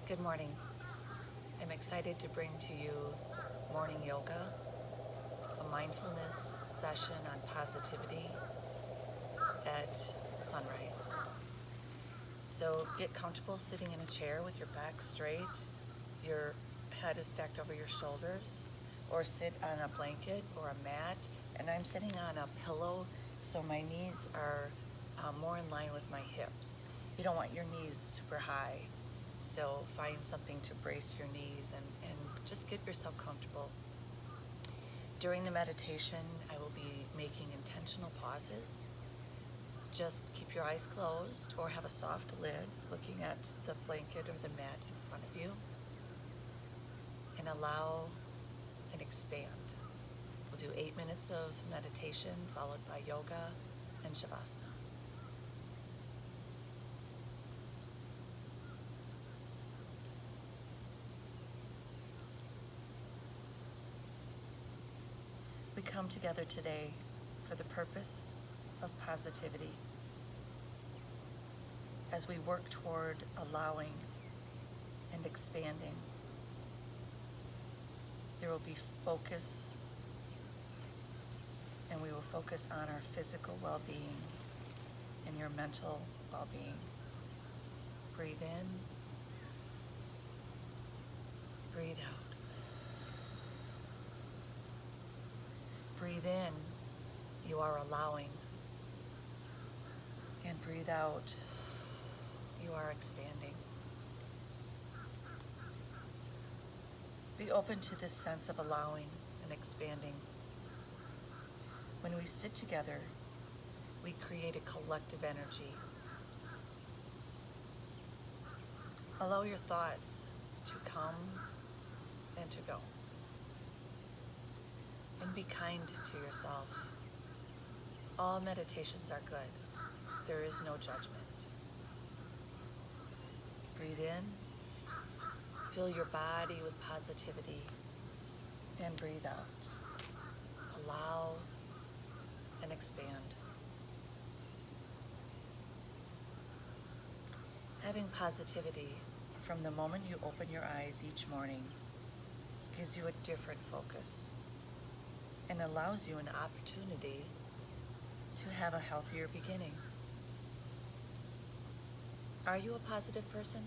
Good morning. I'm excited to bring to you morning yoga, a mindfulness session on positivity at sunrise. So get comfortable sitting in a chair with your back straight, your head is stacked over your shoulders, or sit on a blanket or a mat. And I'm sitting on a pillow, so my knees are more in line with my hips. You don't want your knees super high, so find something to brace your knees and just get yourself comfortable. During the meditation, I will be making intentional pauses. Just keep your eyes closed or have a soft lid looking at the blanket or the mat in front of you, and allow and expand. We'll do 8 minutes of meditation followed by yoga and shavasana. We come together today for the purpose of positivity as we work toward allowing and expanding. There will be focus, and we will focus on our physical well-being and your mental well-being. Breathe in, breathe out. Breathe in, you are allowing, and breathe out, you are expanding. Be open to this sense of allowing and expanding. When we sit together, we create a collective energy. Allow your thoughts to come and to go. And be kind to yourself. All meditations are good. There is no judgment. Breathe in. Fill your body with positivity. And breathe out. Allow and expand. Having positivity from the moment you open your eyes each morning gives you a different focus and allows you an opportunity to have a healthier beginning. Are you a positive person?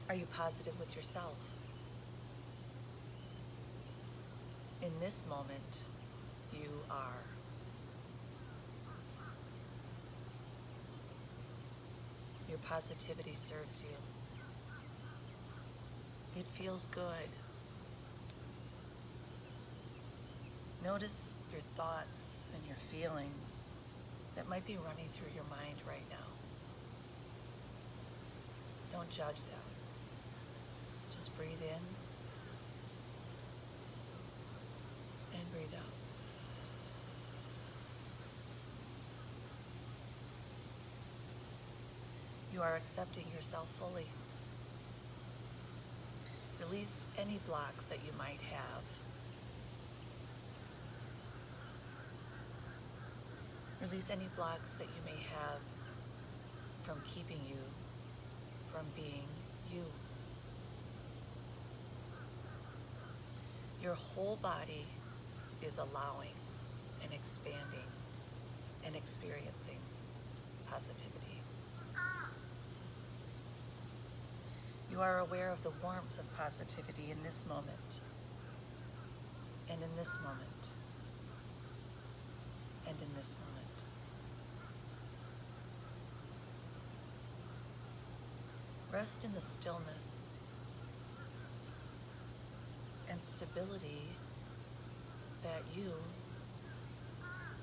Are you positive with yourself? In this moment, you are. Your positivity serves you. It feels good. Notice your thoughts and your feelings that might be running through your mind right now. Don't judge them. Just breathe in and breathe out. You are accepting yourself fully. Release any blocks that you might have. Release any blocks that you may have from keeping you from being you. Your whole body is allowing and expanding and experiencing positivity. You are aware of the warmth of positivity in this moment, and in this moment, and in this moment. Rest in the stillness and stability that you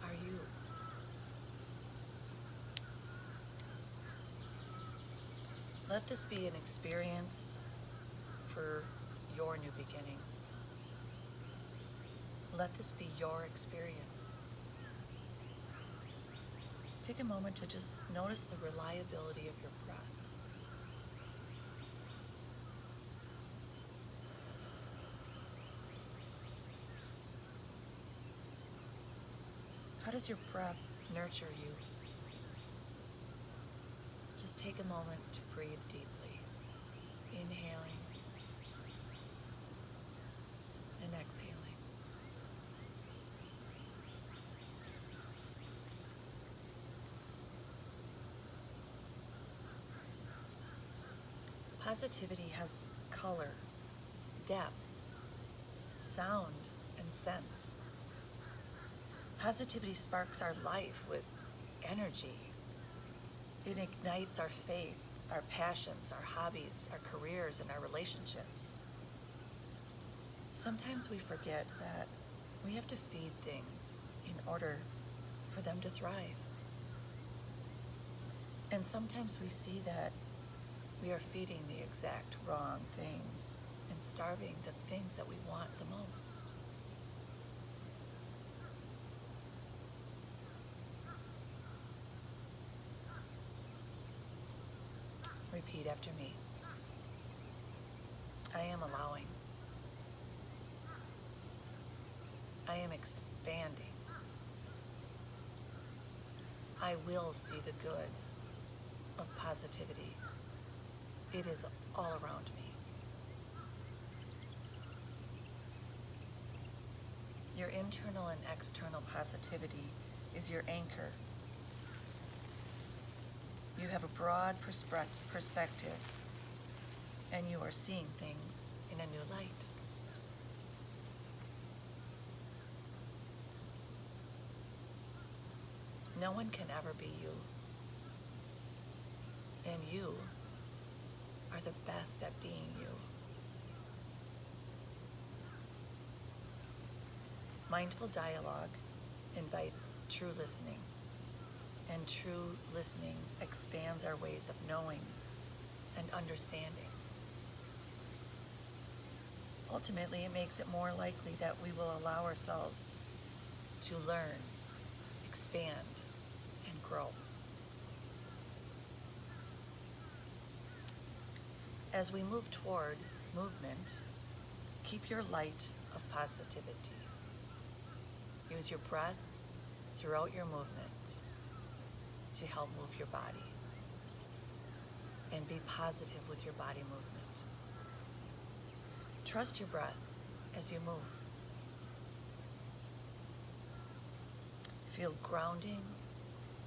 are you. Let this be an experience for your new beginning. Let this be your experience. Take a moment to just notice the reliability of your breath. How does your breath nurture you? just take a moment to breathe deeply, inhaling and exhaling. Positivity has color, depth, sound, and sense. Positivity sparks our life with energy. It ignites our faith, our passions, our hobbies, our careers, and our relationships. Sometimes we forget that we have to feed things in order for them to thrive. And sometimes we see that we are feeding the exact wrong things and starving the things that we want the most. Repeat after me. I am allowing. I am expanding. I will see the good of positivity. It is all around me. Your internal and external positivity is your anchor. You have a broad perspective, and you are seeing things in a new light. No one can ever be you, and you are the best at being you. Mindful dialogue invites true listening, and true listening expands our ways of knowing and understanding. Ultimately, it makes it more likely that we will allow ourselves to learn, expand, and grow. As we move toward movement, keep your light of positivity. Use your breath throughout your movement to help move your body. And be positive with your body movement. Trust your breath as you move. Feel grounding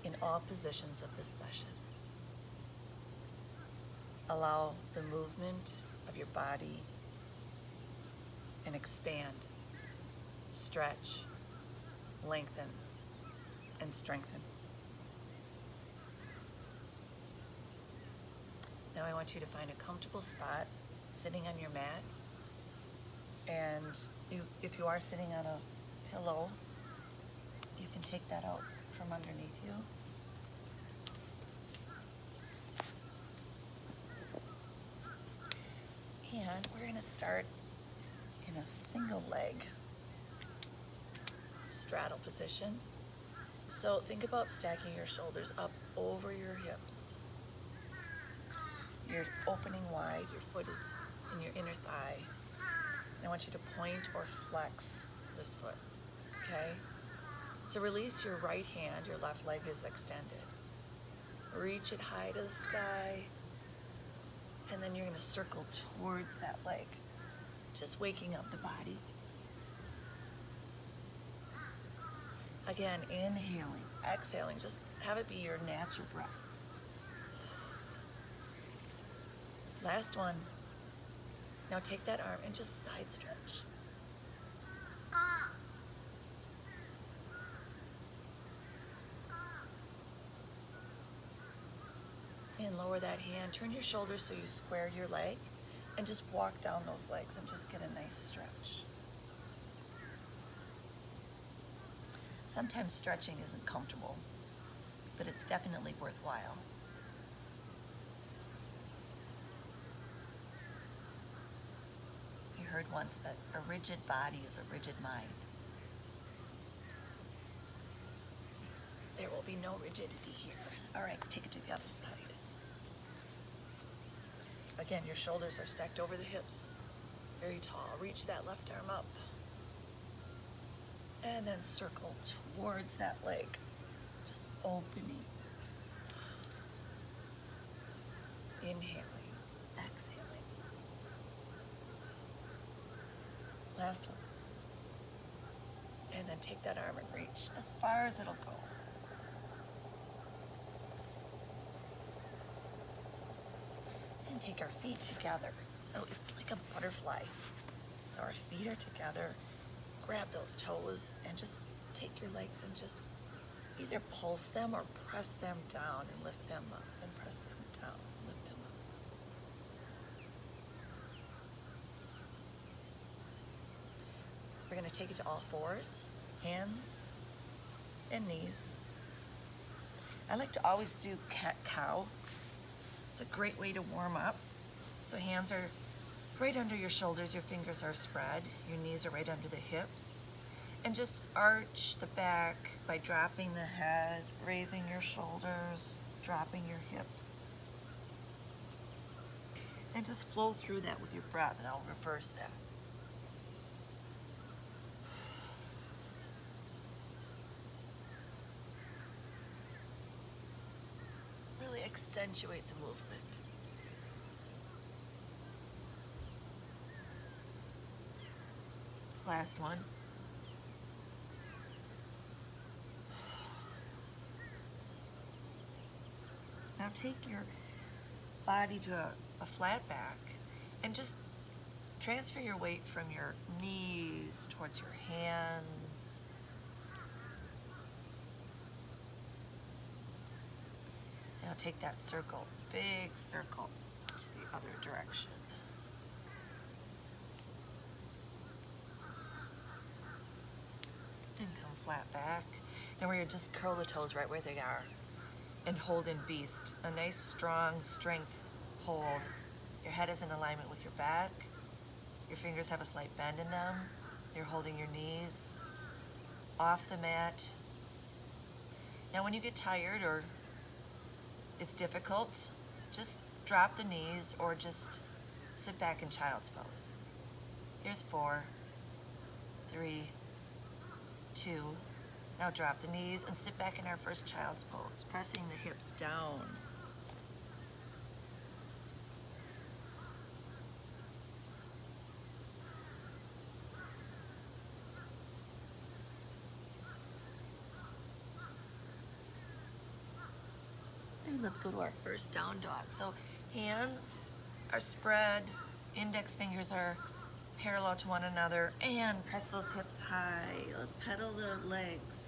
in all positions of this session. Allow the movement of your body and expand, stretch, lengthen, and strengthen. Now I want you to find a comfortable spot sitting on your mat. And if you are sitting on a pillow, you can take that out from underneath you. And we're going to start in a single leg straddle position. So think about stacking your shoulders up over your hips. You're opening wide, your foot is in your inner thigh. And I want you to point or flex this foot, okay? So release your right hand, your left leg is extended. Reach it high to the sky. And then you're going to circle towards that leg, just waking up the body. Again, inhaling, exhaling, just have it be your natural breath. Last one. Now take that arm and just side stretch. And lower that hand, turn your shoulders so you square your leg, and just walk down those legs and just get a nice stretch. Sometimes stretching isn't comfortable, but it's definitely worthwhile. You heard once that a rigid body is a rigid mind. There will be no rigidity here. All right, take it to the other side. Again, your shoulders are stacked over the hips, very tall. Reach that left arm up. And then circle towards that leg, just opening. Inhaling, exhaling. Last one. And then take that arm and reach as far as it'll go. And take our feet together. So it's like a butterfly. So our feet are together. Grab those toes and just take your legs and just either pulse them or press them down and lift them up and press them down, lift them up. We're going to take it to all fours, hands and knees. I like to always do cat-cow. It's a great way to warm up. So hands are right under your shoulders, your fingers are spread, your knees are right under the hips. And just arch the back by dropping the head, raising your shoulders, dropping your hips. And just flow through that with your breath, and I'll reverse that. Really accentuate the movement. Last one. Now take your body to a flat back and just transfer your weight from your knees towards your hands. Now take that circle, big circle, to the other direction. And come flat back. And we're going to just curl the toes right where they are. And hold in beast, a nice strong strength hold. Your head is in alignment with your back. Your fingers have a slight bend in them. You're holding your knees off the mat. Now when you get tired or it's difficult, just drop the knees or just sit back in child's pose. Here's 4, 3, 2, now drop the knees and sit back in our first child's pose, pressing the hips down. And let's go to our first down dog. So hands are spread, index fingers are parallel to one another, and press those hips high. Let's pedal the legs,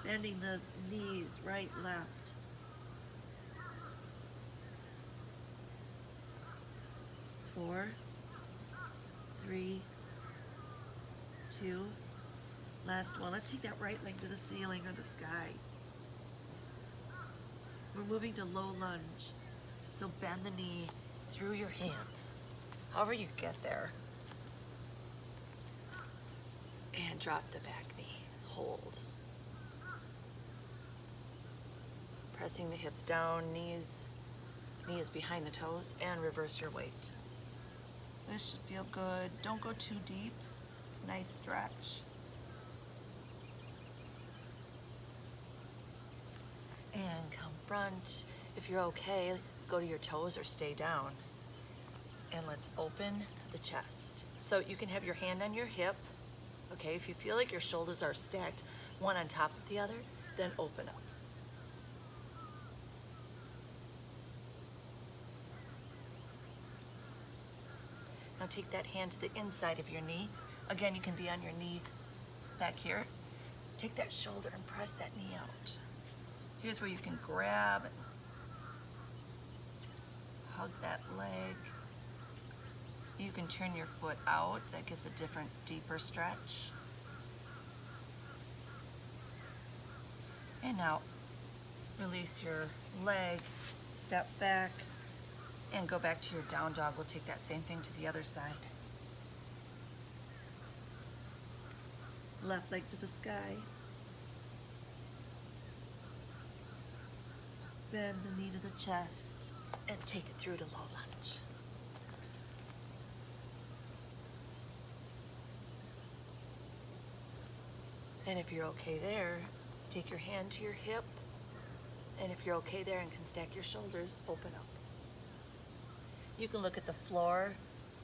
bending the knees right, left. Four, 3, 2, last one. Let's take that right leg to the ceiling or the sky. We're moving to low lunge. So bend the knee through your hands, however you get there. And drop the back knee, hold. Pressing the hips down, knees behind the toes, and reverse your weight. This should feel good. Don't go too deep. Nice stretch. And come front. If you're okay, go to your toes or stay down. And let's open the chest. So you can have your hand on your hip. Okay, if you feel like your shoulders are stacked one on top of the other, then open up. Now take that hand to the inside of your knee. Again, you can be on your knee back here. Take that shoulder and press that knee out. Here's where you can grab and hug that leg. You can turn your foot out. That gives a different, deeper stretch. And now release your leg, step back, and go back to your down dog. We'll take that same thing to the other side. Left leg to the sky. Bend the knee to the chest and take it through to low lunge. And if you're okay there, take your hand to your hip. And if you're okay there and can stack your shoulders, open up. You can look at the floor,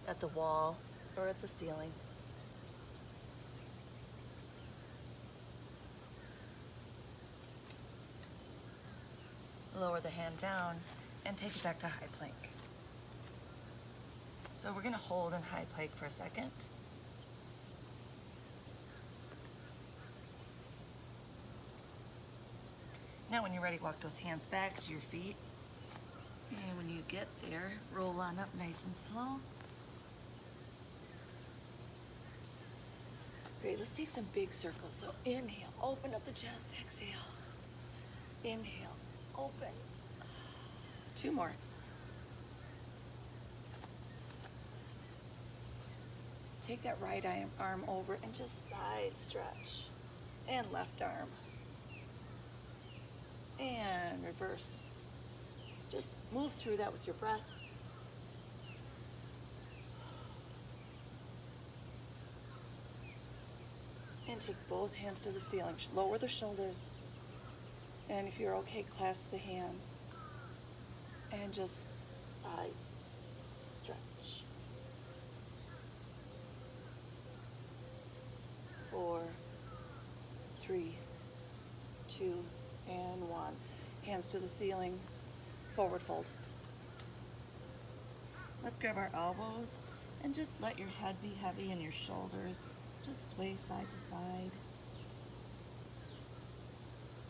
at the wall, or at the ceiling. Lower the hand down and take it back to high plank. So we're going to hold in high plank for a second. Now when you're ready, walk those hands back to your feet. And when you get there, roll on up nice and slow. Great, let's take some big circles. So inhale, open up the chest, exhale. Inhale, open. 2 more. Take that right arm over and just side stretch. And left arm. And reverse. Just move through that with your breath. And take both hands to the ceiling. Lower the shoulders. And if you're okay, clasp the hands. And just side stretch. 4, 3, 2, and 1. Hands to the ceiling. Forward fold. Let's grab our elbows and just let your head be heavy and your shoulders just sway side to side.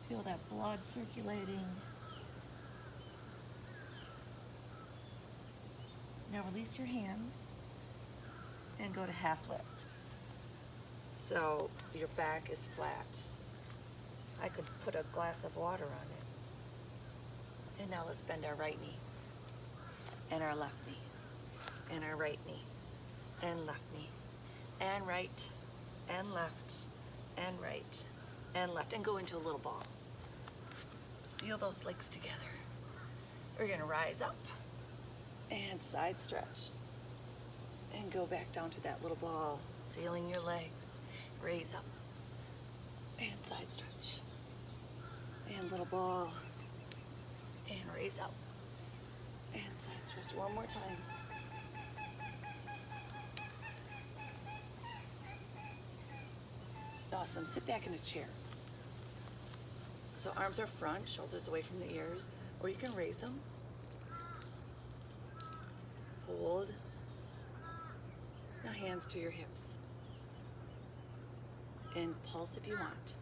Feel that blood circulating. Now release your hands and go to half lift. So your back is flat. I could put a glass of water on it. And now let's bend our right knee, and our left knee, and our right knee, and left knee, and right, and left, and right, and left, and go into a little ball. Seal those legs together. We're gonna rise up, and side stretch, and go back down to that little ball, sealing your legs. Raise up, and side stretch, and little ball. And raise up. And side stretch one more time. Awesome. Sit back in a chair. So arms are front, shoulders away from the ears, or you can raise them. Hold. Now hands to your hips. And pulse if you want.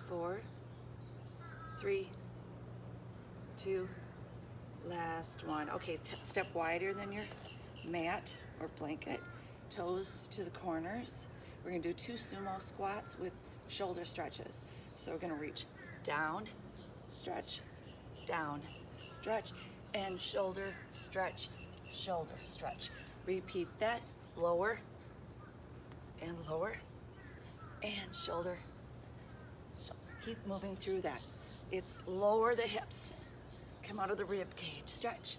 4, 3, 2, last one. Okay, step wider than your mat or blanket. Toes to the corners. We're gonna do 2 sumo squats with shoulder stretches. So we're gonna reach down, stretch, down, stretch, and shoulder stretch, shoulder stretch. Repeat that, lower, and lower, and shoulder. Keep moving through that. It's lower the hips. Come out of the rib cage. Stretch.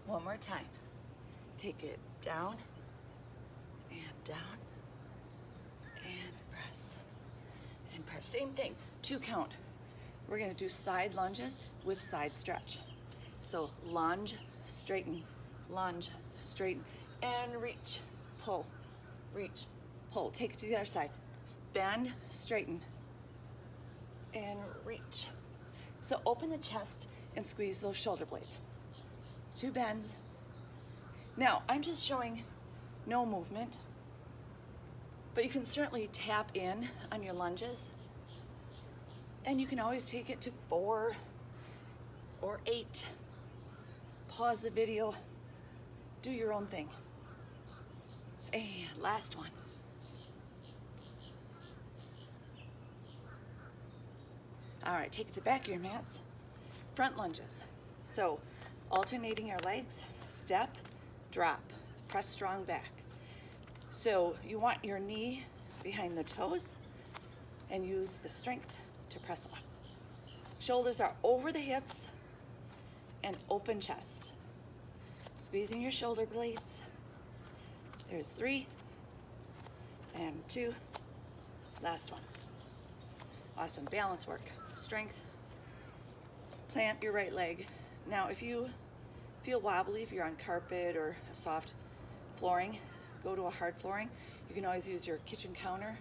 One more time. Take it down, and down, and press, and press. Same thing, 2 count. We're gonna do side lunges with side stretch. So lunge, straighten, and reach, pull, reach, pull. Take it to the other side. Bend, straighten, and reach. So open the chest and squeeze those shoulder blades. 2 bends. Now, I'm just showing no movement, but you can certainly tap in on your lunges, and you can always take it to 4 or 8. Pause the video, do your own thing. And last one. All right, take it to back of your mats. Front lunges. So alternating our legs, step, drop, press strong back. So you want your knee behind the toes and use the strength to press up. Shoulders are over the hips and open chest. Squeezing your shoulder blades. There's 3 and 2. Last one. Awesome. Balance work. Strength. Plant your right leg. Now, if you feel wobbly, if you're on carpet or a soft flooring, go to a hard flooring. You can always use your kitchen counter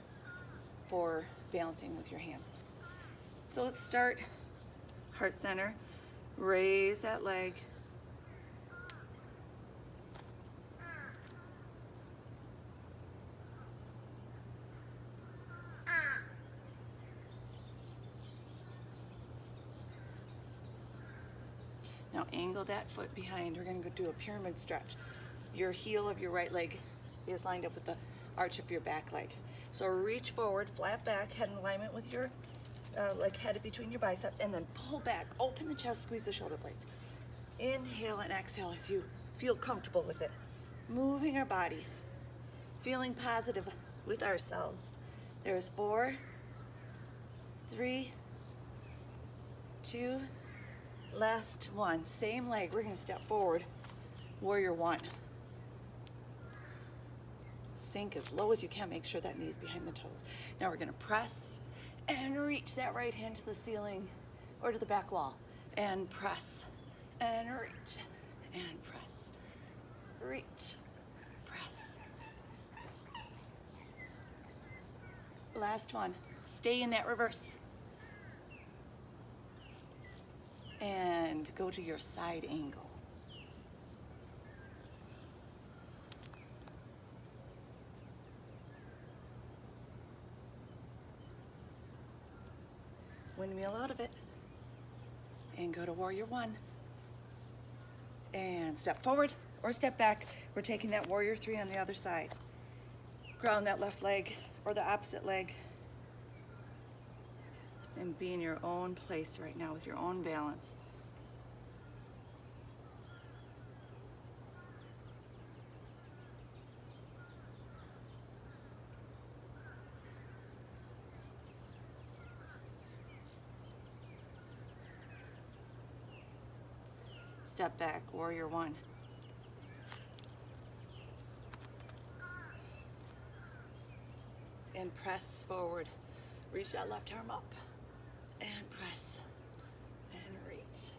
for balancing with your hands. So let's start heart center. Raise that leg. Now angle that foot behind. We're going to go do a pyramid stretch. Your heel of your right leg is lined up with the arch of your back leg. So reach forward, flat back, head in alignment with your like head between your biceps, and then pull back, open the chest, squeeze the shoulder blades. Inhale and exhale as you feel comfortable with it. Moving our body, feeling positive with ourselves. There's 4, 3, 2, last one. Same leg. We're going to step forward. Warrior 1. Sink as low as you can. Make sure that knee's behind the toes. Now we're going to press and reach that right hand to the ceiling or to the back wall. And press and reach and press. Reach. Press. Last one. Stay in that reverse. And go to your side angle. Windmill out of it. And go to warrior 1. And step forward or step back. We're taking that warrior 3 on the other side. Ground that left leg or the opposite leg. And be in your own place right now with your own balance. Step back, warrior 1. And press forward. Reach that left arm up. And press. And reach.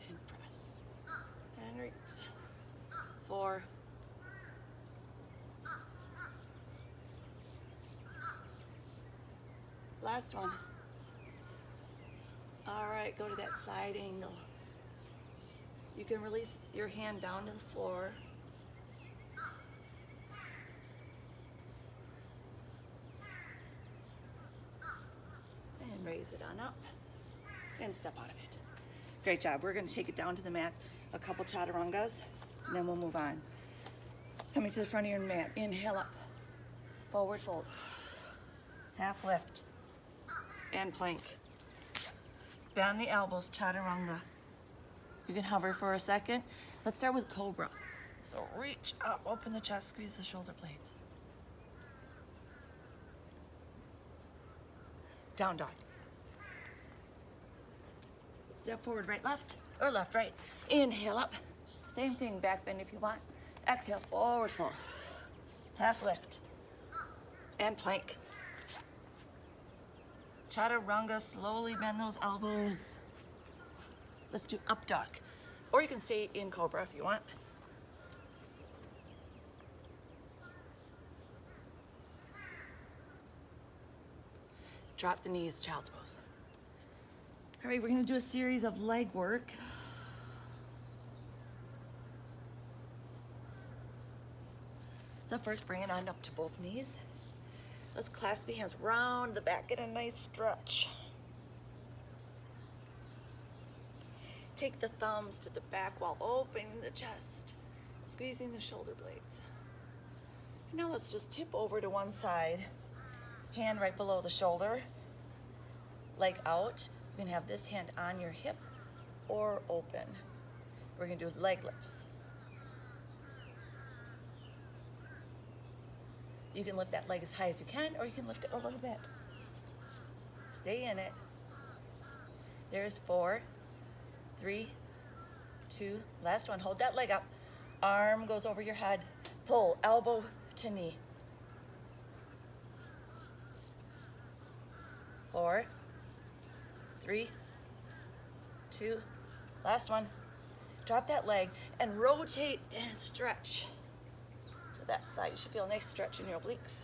And press. And reach. 4. Last one. All right, go to that side angle. You can release your hand down to the floor. And raise it on up. And step out of it. Great job. We're going to take it down to the mats. A couple chaturangas. And then we'll move on. Coming to the front of your mat. Inhale up. Forward fold. Half lift. And plank. Bend the elbows. Chaturanga. You can hover for a second. Let's start with cobra. So reach up, open the chest, squeeze the shoulder blades. Down dog. Step forward, right, left, or left, right. Inhale up. Same thing, back bend if you want. Exhale, forward fold. Half lift. And plank. Chaturanga, slowly bend those elbows. Let's do up dog. Or you can stay in cobra if you want. Drop the knees, child's pose. All right, we're gonna do a series of leg work. So first, bring it on up to both knees. Let's clasp the hands round the back, get a nice stretch. Take the thumbs to the back while opening the chest, squeezing the shoulder blades. Now let's just tip over to one side, hand right below the shoulder, leg out. You can have this hand on your hip or open. We're gonna do leg lifts. You can lift that leg as high as you can, or you can lift it a little bit. Stay in it. There's 4, 3, 2, last one. Hold that leg up. Arm goes over your head. Pull, elbow to knee. 4, 3, 2, last one. Drop that leg and rotate and stretch to that side. You should feel a nice stretch in your obliques.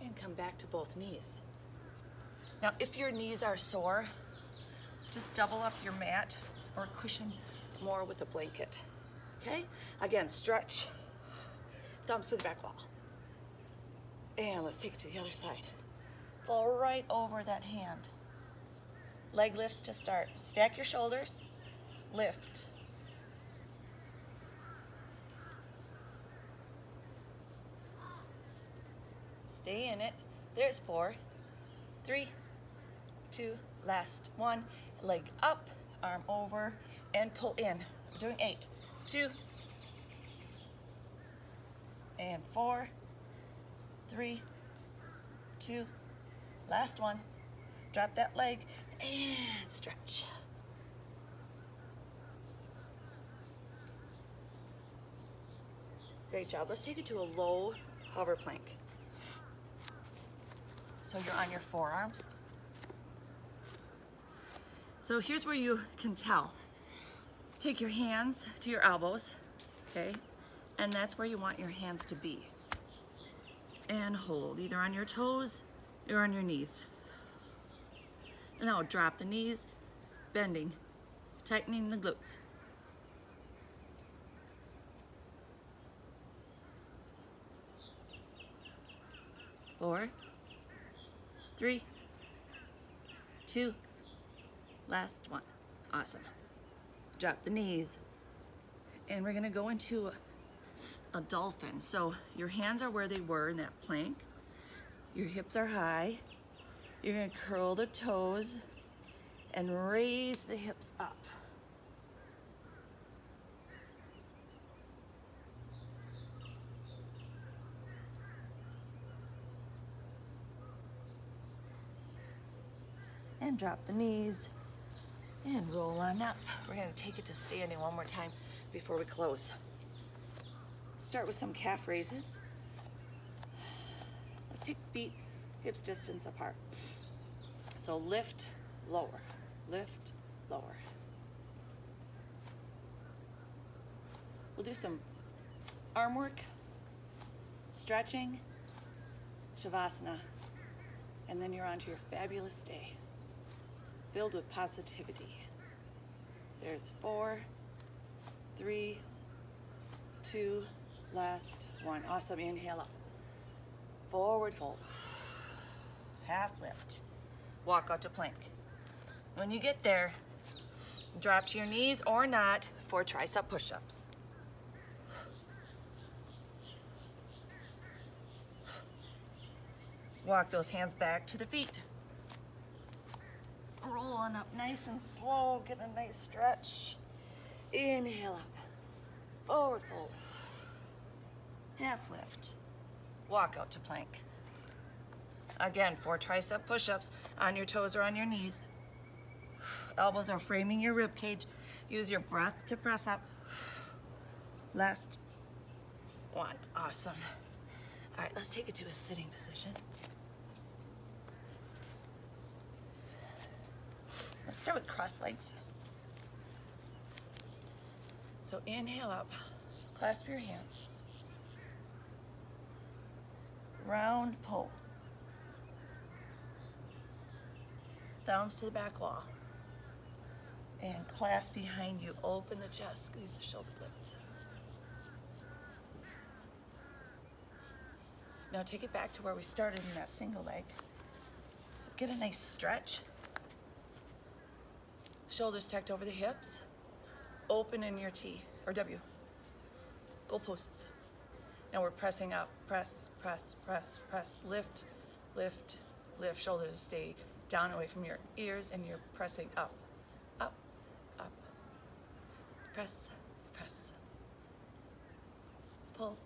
And come back to both knees. Now, if your knees are sore, just double up your mat or cushion more with a blanket. Okay? Again, stretch. Thumbs to the back wall. And let's take it to the other side. Fall right over that hand. Leg lifts to start. Stack your shoulders. Lift. Stay in it. There's 4, 3, 2, last 1. Leg up, arm over, and pull in. We're doing 8, 2, and 4, 3, 2, last 1. Drop that leg and stretch. Great job. Let's take it to a low hover plank. So you're on your forearms. So here's where you can tell. Take your hands to your elbows, okay? And that's where you want your hands to be. And hold, either on your toes or on your knees. And now drop the knees, bending, tightening the glutes. Four, 3, 2, last 1. Awesome. Drop the knees. And we're gonna go into a dolphin. So your hands are where they were in that plank. Your hips are high. You're gonna curl the toes and raise the hips up. And drop the knees and roll on up. We're gonna take it to standing one more time before we close. Start with some calf raises. Let's take the feet hips distance apart. So lift, lower, lift, lower. We'll do some arm work, stretching, Shavasana, and then you're on to your fabulous day, filled with positivity. There's 4, 3, 2, last 1. Awesome. Inhale up. Forward fold. Half lift. Walk out to plank. When you get there, drop to your knees or not for tricep push-ups. Walk those hands back to the feet. Roll on up nice and slow. Get a nice stretch. Inhale up. Forward fold. Half lift. Walk out to plank. Again, 4 tricep push-ups on your toes or on your knees. Elbows are framing your rib cage. Use your breath to press up. Last 1. Awesome. All right, let's take it to a sitting position. Let's start with cross legs. So inhale up, clasp your hands. Round pull. Thumbs to the back wall. And clasp behind you, open the chest, squeeze the shoulder blades. Now take it back to where we started in that single leg. So get a nice stretch. Shoulders tucked over the hips. Open in your T, or W. Goalposts. Now we're pressing up. Press, press, press, press. Lift, lift, lift. Shoulders stay down away from your ears and you're pressing up, up, up. Press, press. Pull,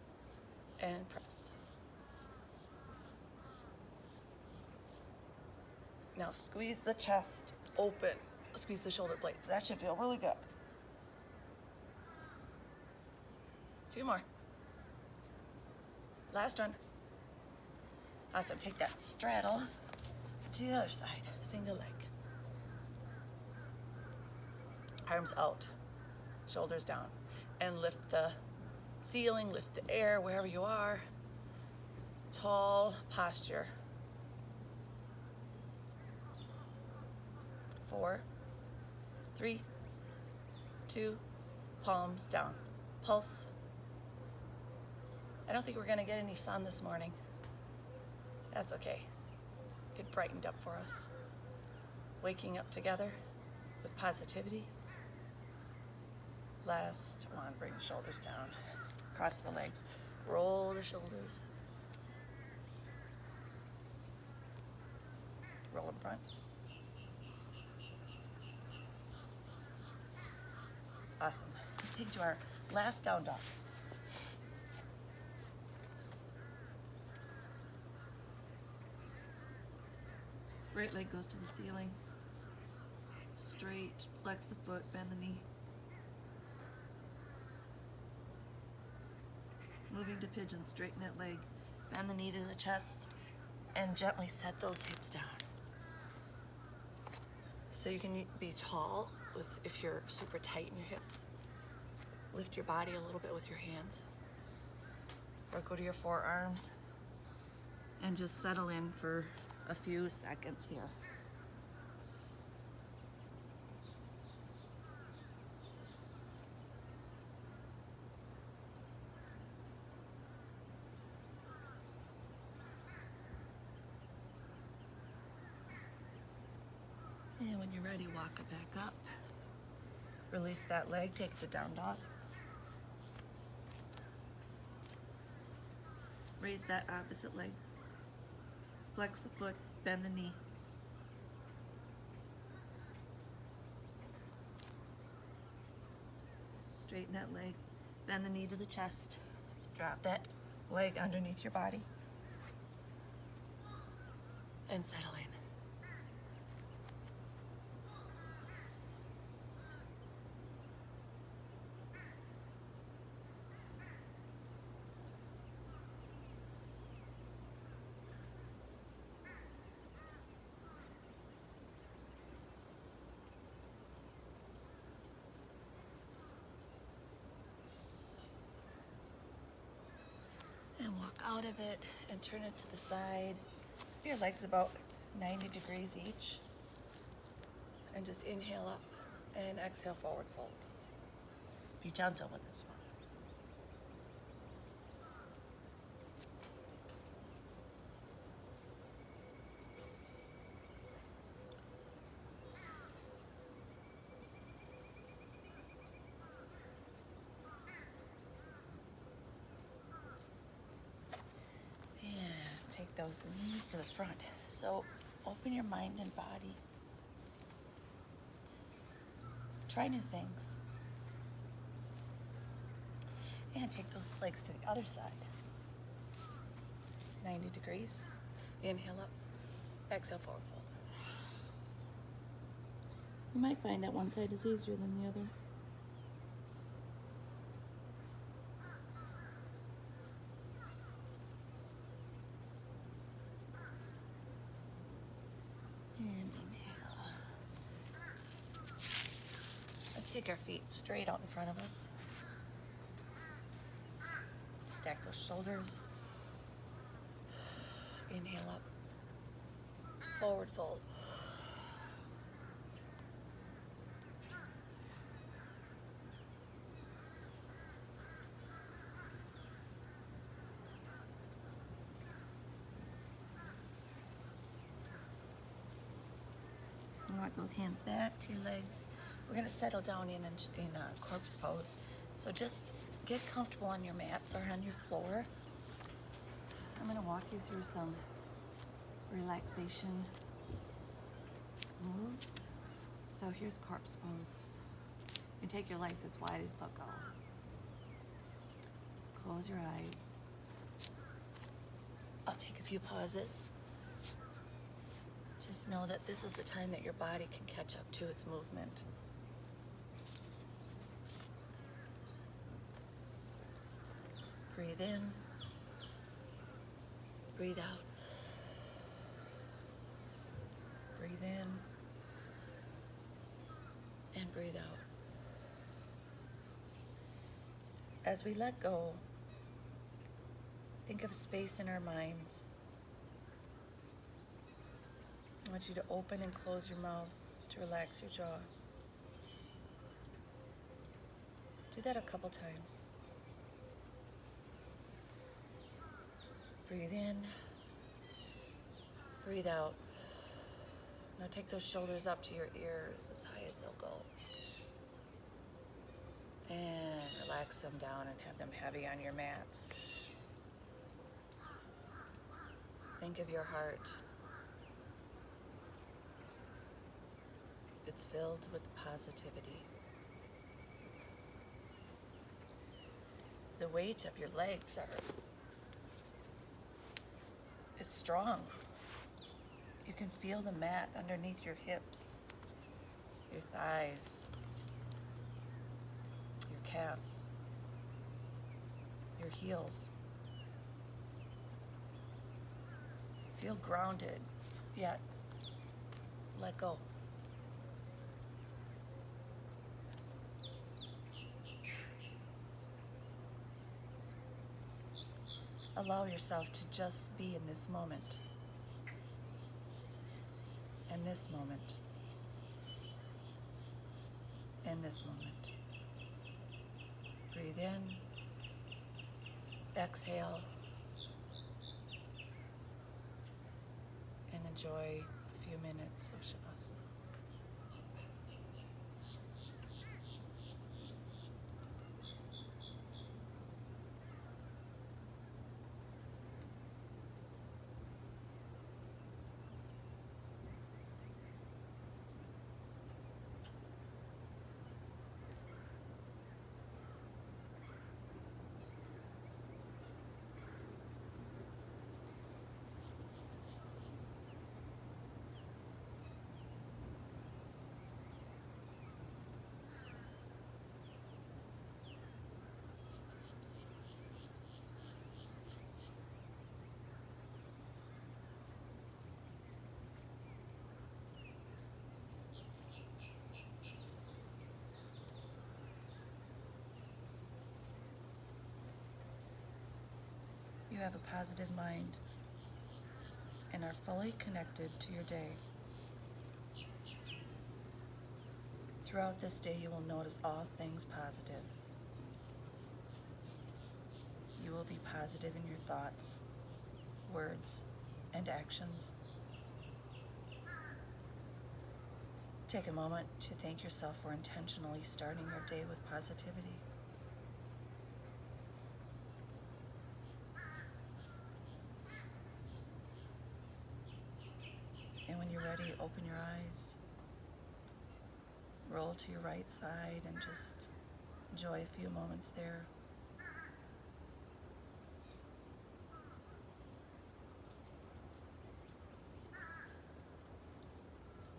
and press. Now squeeze the chest open. Squeeze the shoulder blades. That should feel really good. 2 more. Last one. Awesome. Take that straddle to the other side. Single leg. Arms out. Shoulders down. And lift the ceiling, lift the air wherever you are. Tall posture. 4, 3, 2, palms down. Pulse. I don't think we're gonna get any sun this morning. That's okay. It brightened up for us. Waking up together with positivity. Last one, bring the shoulders down. Cross the legs. Roll the shoulders. Roll in front. Awesome. Let's take to our last down dog. Right leg goes to the ceiling. Straight, flex the foot, bend the knee. Moving to pigeon, straighten that leg. Bend the knee to the chest and gently set those hips down. So you can be tall if you're super tight in your hips. Lift your body a little bit with your hands. Or go to your forearms and just settle in for a few seconds here. And when you're ready, walk it back up. Release that leg, take the down dog. Raise that opposite leg. Flex the foot, bend the knee. Straighten that leg, bend the knee to the chest. Drop that leg underneath your body. And settle in. And walk out of it and turn it to the side. Your legs about 90 degrees each. And just inhale up and exhale, forward fold. Be gentle with this one. Take those knees to the front. So open your mind and body. Try new things. And take those legs to the other side. 90 degrees. Inhale up. Exhale, forward fold. You might find that one side is easier than the other. And inhale. Let's take our feet straight out in front of us. Stack those shoulders. Inhale up. Forward fold. Walk those hands back to your legs. We're going to settle down in a corpse pose. So just get comfortable on your mats or on your floor. I'm going to walk you through some relaxation moves. So here's corpse pose. You can take your legs as wide as they'll go. Close your eyes. I'll take a few pauses. Just Just know that this is the time that your body can catch up to its movement. Breathe in, breathe out. Breathe in and breathe out. As we let go, think of space in our minds. I want you to open and close your mouth to relax your jaw. Do that a couple times. Breathe in, breathe out. Now take those shoulders up to your ears as high as they'll go. And relax them down and have them heavy on your mats. Think of your heart. It's filled with positivity. The weight of your legs is strong. You can feel the mat underneath your hips, your thighs, your calves, your heels. Feel grounded, yet let go. Allow yourself to just be in this moment. And this moment. And this moment. Breathe in. Exhale. And enjoy a few minutes of Shavasana. You have a positive mind and are fully connected to your day. Throughout this day, you will notice all things positive. You will be positive in your thoughts, words, and actions. Take a moment to thank yourself for intentionally starting your day with positivity. And when you're ready, open your eyes, roll to your right side, and just enjoy a few moments there.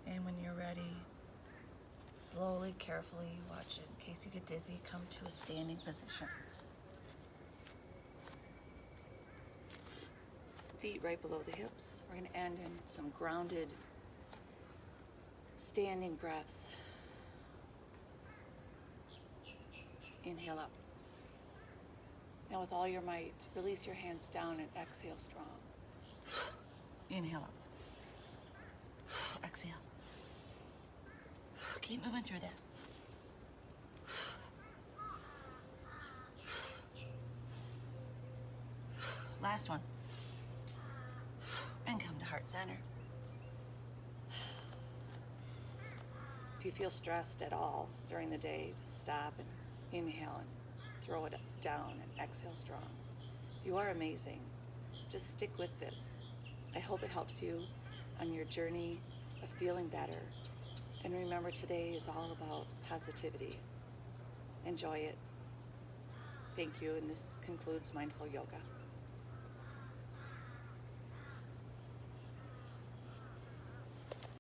And when you're ready, slowly, carefully, watch it. In case you get dizzy, come to a standing position. Feet right below the hips. We're going to end in some grounded, standing breaths. Inhale up. Now with all your might, release your hands down and exhale strong. Inhale up. Exhale. Keep moving through that. Last one. And come to heart center. If you feel stressed at all during the day, just stop and inhale and throw it down and exhale strong. You are amazing. Just stick with this. I hope it helps you on your journey of feeling better. And remember, today is all about positivity. Enjoy it. Thank you, and this concludes Mindful Yoga.